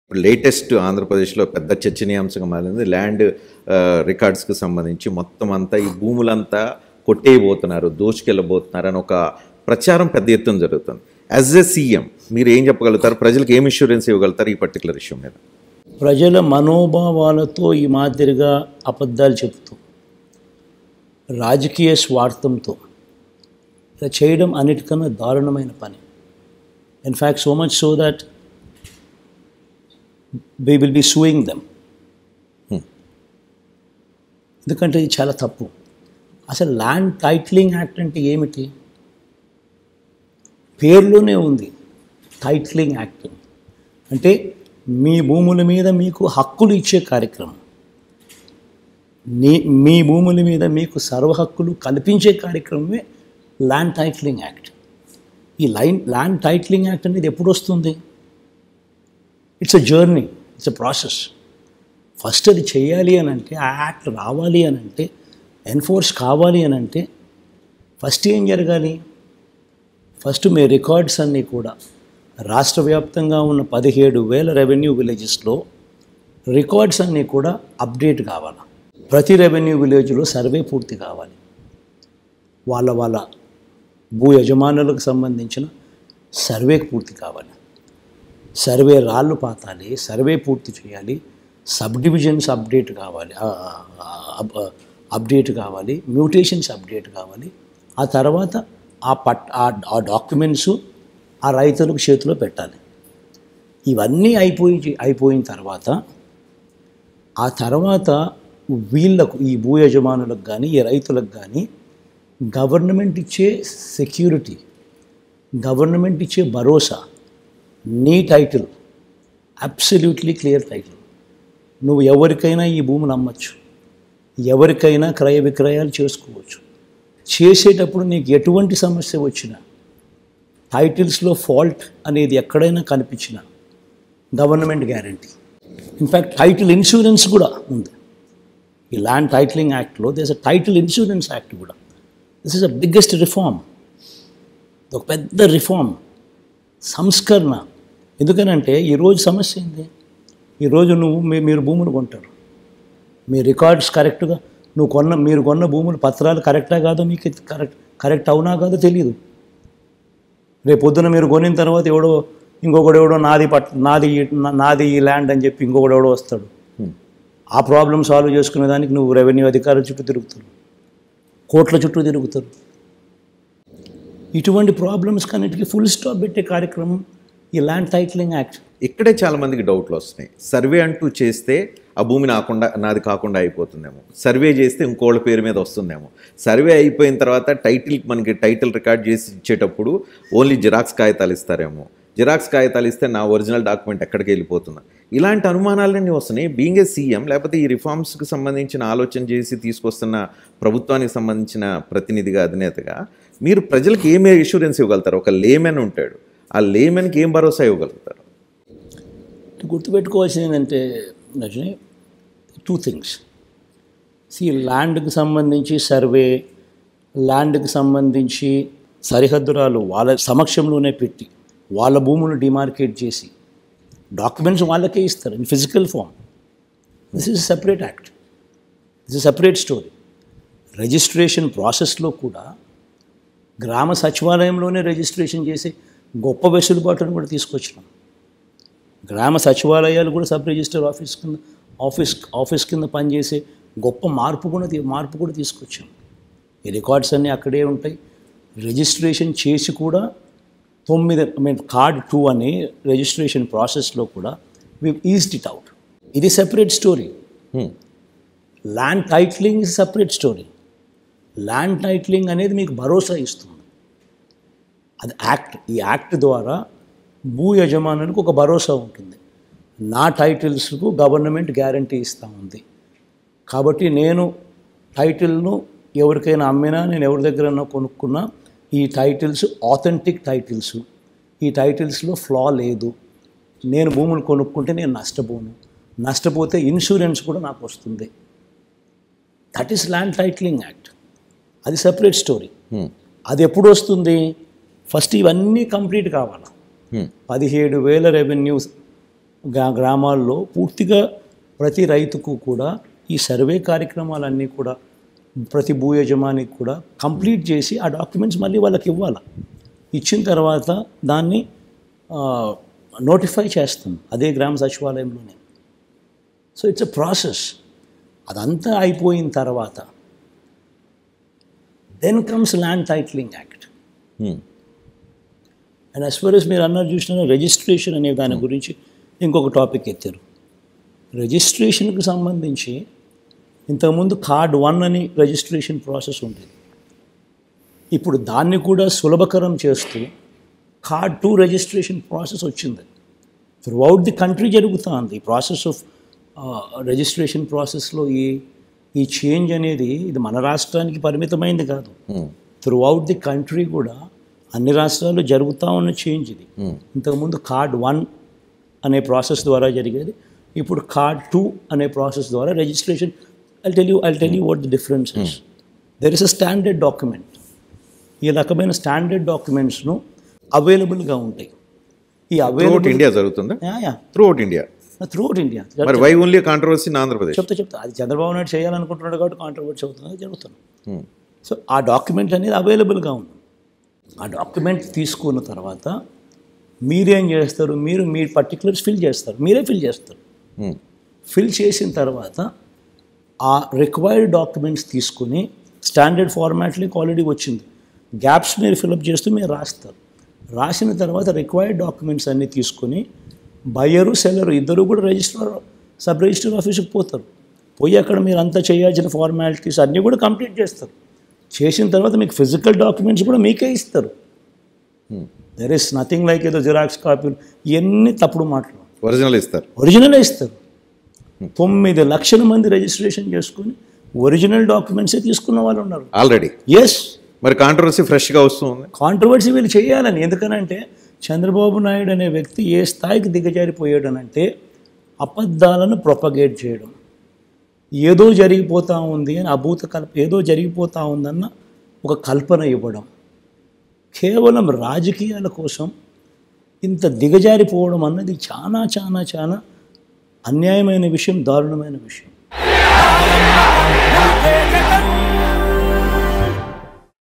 ఇప్పుడు లేటెస్ట్ ఆంధ్రప్రదేశ్లో పెద్ద చర్చనీయాంశంగా మారింది ల్యాండ్ రికార్డ్స్కి సంబంధించి మొత్తం అంతా ఈ భూములంతా కొట్టేయబోతున్నారు, దోచుకెళ్ళబోతున్నారు అని ఒక ప్రచారం పెద్ద ఎత్తున జరుగుతుంది. యాజ్ ఎ సీఎం మీరు ఏం చెప్పగలుగుతారు? ప్రజలకు ఏం ఇన్సూరెన్స్ ఇవ్వగలుగుతారు ఈ పర్టికులర్ ఇష్యూ మీద? ప్రజల మనోభావాలతో ఈ మాదిరిగా అబద్ధాలు చెబుతూ రాజకీయ స్వార్థంతో ఇలా చేయడం అన్నిటికన్నా దారుణమైన పని. In fact so much so that we will be suing them. ఎందుకంటే ఇది చాలా తప్పు. అసలు ల్యాండ్ టైటిలింగ్ యాక్ట్ అంటే ఏమిటి? పేరులోనే ఉంది టైటిలింగ్ యాక్ట్. అంటే మీ భూముల మీద మీకు హక్కులు ఇచ్చే కార్యక్రమం, మీ భూముల మీద మీకు సర్వ హక్కులు కల్పించే కార్యక్రమమే ల్యాండ్ టైటిలింగ్ యాక్ట్. ఈ ల్యాండ్ టైటిలింగ్ యాక్ట్ అనేది ఎప్పుడు వస్తుంది? It's a journey, it's a process. First అది చేయాలి అని అంటే, ఆ యాక్ట్ రావాలి అని అంటే, ఎన్ఫోర్స్ కావాలి అని అంటే ఫస్ట్ ఏం జరగాలి? ఫస్ట్ మీ రికార్డ్స్ అన్నీ కూడా రాష్ట్ర వ్యాప్తంగా ఉన్న 17,000 రెవెన్యూ విలేజెస్లో రికార్డ్స్ అన్నీ కూడా అప్డేట్ కావాలి. ప్రతి రెవెన్యూ విలేజ్లో సర్వే పూర్తి కావాలి. వాళ్ళ భూ యజమానులకు సంబంధించిన సర్వే పూర్తి కావాలి. సర్వే రాళ్ళు పాతాలి, సర్వే పూర్తి చేయాలి, సబ్ డివిజన్స్ అప్డేట్ కావాలి, మ్యూటేషన్స్ అప్డేట్ కావాలి. ఆ తర్వాత ఆ డాక్యుమెంట్స్ ఆ రైతులకు చేతిలో పెట్టాలి. ఇవన్నీ అయిపోయిన తర్వాత ఆ తర్వాత వీళ్ళకు, ఈ భూ యజమానులకు కానీ ఈ రైతులకు కానీ గవర్నమెంట్ ఇచ్చే సెక్యూరిటీ, గవర్నమెంట్ ఇచ్చే భరోసా, నీ టైటిల్ అబ్సల్యూట్లీ క్లియర్ టైటిల్. నువ్వు ఎవరికైనా ఈ భూములు అమ్మచ్చు, ఎవరికైనా క్రయ విక్రయాలు చేసుకోవచ్చు. చేసేటప్పుడు నీకు ఎటువంటి సమస్య వచ్చినా, టైటిల్స్లో ఫాల్ట్ అనేది ఎక్కడైనా కనిపించినా government guarantee. In fact title insurance కూడా ఉంది ఈ ల్యాండ్ టైటిలింగ్ యాక్ట్లో. There's a title insurance act కూడా. This is the biggest reform, ఒక పెద్ద రిఫార్మ్, సంస్కరణ. ఎందుకనంటే ఈరోజు సమస్య ఏంది? ఈరోజు మీరు భూములు కొంటారు, మీ రికార్డ్స్ కరెక్ట్గా మీరు కొన్న భూములు పత్రాలు కరెక్టా కాదో మీకు కరెక్ట్ అవునా కాదో తెలియదు. రేపు పొద్దున మీరు కొనిన తర్వాత ఇంకొకడు నాది ఈ ల్యాండ్ అని చెప్పి ఇంకొకడు వస్తాడు. ఆ ప్రాబ్లం సాల్వ్ చేసుకునే దానికి నువ్వు రెవెన్యూ అధికారుల చుట్టూ తిరుగుతారు, కోట్ల చుట్టూ తిరుగుతారు. ఇటువంటి ప్రాబ్లమ్స్ కన్నిటికీ ఫుల్ స్టాప్ పెట్టే కార్యక్రమం ఈ ల్యాండ్ టైటిలింగ్ యాక్ట్. ఇక్కడే చాలామందికి డౌట్లు వస్తున్నాయి. సర్వే అంటూ చేస్తే ఆ భూమి నాది కాకుండా అయిపోతుందేమో, సర్వే చేస్తే ఇంకోళ్ళ పేరు మీద వస్తుందేమో, సర్వే అయిపోయిన తర్వాత మనకి టైటిల్ రికార్డ్ చేసి ఇచ్చేటప్పుడు ఓన్లీ జిరాక్స్ కాగితాలు ఇస్తారేమో, జిరాక్స్ కాగితాలు ఇస్తే నా ఒరిజినల్ డాక్యుమెంట్ ఎక్కడికి వెళ్ళిపోతుందా? ఇలాంటి అనుమానాలన్నీ వస్తున్నాయి. బీయింగ్ ఏ సీఎం, లేకపోతే ఈ రిఫార్మ్స్కి సంబంధించిన ఆలోచన చేసి తీసుకొస్తున్న ప్రభుత్వానికి సంబంధించిన ప్రతినిధిగా, అధినేతగా మీరు ప్రజలకు ఏమే ఇన్సూరెన్స్ ఇవ్వగలుగుతారు? ఒక లేమెన్ ఉంటాడు, ఆ లేమెన్కి ఏం భరోసా ఇవ్వగలుగుతారు? గుర్తుపెట్టుకోవాల్సింది ఏంటంటే రజనీ, 2 things. ల్యాండ్కి సంబంధించి సర్వే, ల్యాండ్కి సంబంధించి సరిహద్దురాలు వాళ్ళ సమక్షంలోనే పెట్టి వాళ్ళ భూములు డిమార్కేట్ చేసి డాక్యుమెంట్స్ వాళ్ళకే ఇస్తారు in physical form. This is separate act, this is separate story. Registration ప్రాసెస్లో కూడా గ్రామ సచివాలయంలోనే రిజిస్ట్రేషన్ చేసి గొప్ప వెసులుబాటును కూడా తీసుకొచ్చినాం. గ్రామ సచివాలయాలు కూడా సబ్ రిజిస్టర్ ఆఫీస్ కింద పనిచేసే గొప్ప మార్పు కూడా తీసుకొచ్చాం. ఈ రికార్డ్స్ అన్నీ అక్కడే ఉంటాయి. రిజిస్ట్రేషన్ చేసి కూడా కార్డ్ 2 అని రిజిస్ట్రేషన్ ప్రాసెస్లో కూడా వి ఈజ్డ్ ఇట్ అవుట్. ఇది separate story. Land titling is separate story. Land titling అనేది మీకు భరోసా ఇస్తుంది. అది యాక్ట్. ఈ యాక్ట్ ద్వారా భూ యజమానులకు ఒక భరోసా ఉంటుంది. నా టైటిల్స్కు గవర్నమెంట్ గ్యారంటీ ఇస్తూ ఉంది కాబట్టి నేను టైటిల్ను ఎవరికైనా అమ్మినా, నేను ఎవరి దగ్గరైనా కొనుక్కున్నా, ఈ టైటిల్స్ ఆథెంటిక్ టైటిల్స్, ఈ టైటిల్స్లో ఫ్లా లేదు, నేను భూములు కొనుక్కుంటే నేను నష్టపోతే ఇన్సూరెన్స్ కూడా నాకు వస్తుంది. That is land titling act. అది సెపరేట్ స్టోరీ. అది ఎప్పుడు వస్తుంది? ఫస్ట్ ఇవన్నీ కంప్లీట్ కావాలి. 17,000 రెవెన్యూ గ్రామాల్లో పూర్తిగా ప్రతి రైతుకు కూడా ఈ సర్వే కార్యక్రమాలన్నీ కూడా ప్రతి భూ యజమానికి కూడా కంప్లీట్ చేసి ఆ డాక్యుమెంట్స్ మళ్ళీ వాళ్ళకి ఇవ్వాలి. ఇచ్చిన తర్వాత దాన్ని నోటిఫై చేస్తాం అదే గ్రామ సచివాలయంలోనే. So it's a process. అదంతా అయిపోయిన తర్వాత then comes land titling act. And as for as మీరు అన్నారు చూసిన రిజిస్ట్రేషన్ అనే దాని గురించి ఇంకొక టాపిక్ ఎత్తారు. రిజిస్ట్రేషన్కి సంబంధించి ఇంతకుముందు కార్డ్ 1 అని రిజిస్ట్రేషన్ ప్రాసెస్ ఉండేది. ఇప్పుడు దాన్ని కూడా సులభకరం చేస్తూ కార్డ్ 2 రిజిస్ట్రేషన్ ప్రాసెస్ వచ్చింది. త్రూఅవుట్ ది కంట్రీ జరుగుతుంది ఈ ప్రాసెస్ ఆఫ్ రిజిస్ట్రేషన్ ప్రాసెస్లో. ఈ చేంజ్ అనేది ఇది మన రాష్ట్రానికి పరిమితమైంది కాదు, త్రూఅవుట్ ది కంట్రీ కూడా అన్ని రాష్ట్రాల్లో జరుగుతూ ఉన్న చేంజ్ ఇది. ఇంతకుముందు కార్డ్ 1 అనే ప్రాసెస్ ద్వారా జరిగేది, ఇప్పుడు కార్డ్ 2 అనే ప్రాసెస్ ద్వారా registration. I'll tell you what the difference is. There is a standard document. ఈ రకమైన స్టాండర్డ్ డాక్యుమెంట్స్ను అవైలబుల్గా ఉంటాయి. ఈ త్రూఅవుట్ ఇండియా జరుగుతుందా? Throughout India. Throughout India. మరి why only controversy in Andhra Pradesh? చెప్తా అది చంద్రబాబు నాయుడు చేయాలనుకుంటున్నాడు కాబట్టి కాంట్రవర్సీ అవుతుంది, జరుగుతుంది. సో ఆ డాక్యుమెంట్ అనేది అవైలబుల్గా ఉంది. ఆ డాక్యుమెంట్ తీసుకున్న తర్వాత మీరేం చేస్తారు, మీరు మీ పర్టికులర్స్ ఫిల్ చేస్తారు, మీరే ఫిల్ చేస్తారు. ఫిల్ చేసిన తర్వాత ఆ రిక్వైర్డ్ డాక్యుమెంట్స్ తీసుకుని స్టాండర్డ్ ఫార్మాట్లోకి ఆల్రెడీ వచ్చింది, గ్యాప్స్ మీరు ఫిల్అప్ చేస్తూ మీరు రాస్తారు. రాసిన తర్వాత రిక్వైర్డ్ డాక్యుమెంట్స్ అన్నీ తీసుకొని బయ్యరు సెల్లరు ఇద్దరు కూడా సబ్ రిజిస్టర్ ఆఫీస్కి పోతారు. పోయి అక్కడ మీరు అంతా చేయాల్సిన ఫార్మాలిటీస్ అన్నీ కూడా కంప్లీట్ చేస్తారు. చేసిన తర్వాత మీకు ఫిజికల్ డాక్యుమెంట్స్ కూడా మీకే ఇస్తారు. దెర్ ఇస్ నథింగ్ లైక్ ఏదో జిరాక్స్ కాపీలు ఇవన్నీ తప్పుడు మాటలు. ఒరిజినలే ఇస్తారు. 9 లక్షల మంది రిజిస్ట్రేషన్ చేసుకుని ఒరిజినల్ డాక్యుమెంట్సే తీసుకున్న వాళ్ళు ఉన్నారు ఆల్రెడీ. ఎస్. మరి కాంట్రవర్సీ ఫ్రెష్గా వస్తుంది. కాంట్రవర్సీ వీళ్ళు చేయాలని. ఎందుకనంటే చంద్రబాబు నాయుడు అనే వ్యక్తి ఏ స్థాయికి దిగజారిపోయాడనంటే అబద్ధాలను ప్రొపగేట్ చేయడం, ఏదో జరిగిపోతూ ఉంది అని ఏదో జరిగిపోతూ ఉందన్న ఒక కల్పన ఇవ్వడం, కేవలం రాజకీయాల కోసం ఇంత దిగజారిపోవడం అన్నది చాలా చాలా చాలా అన్యాయమైన విషయం, దారుణమైన విషయం.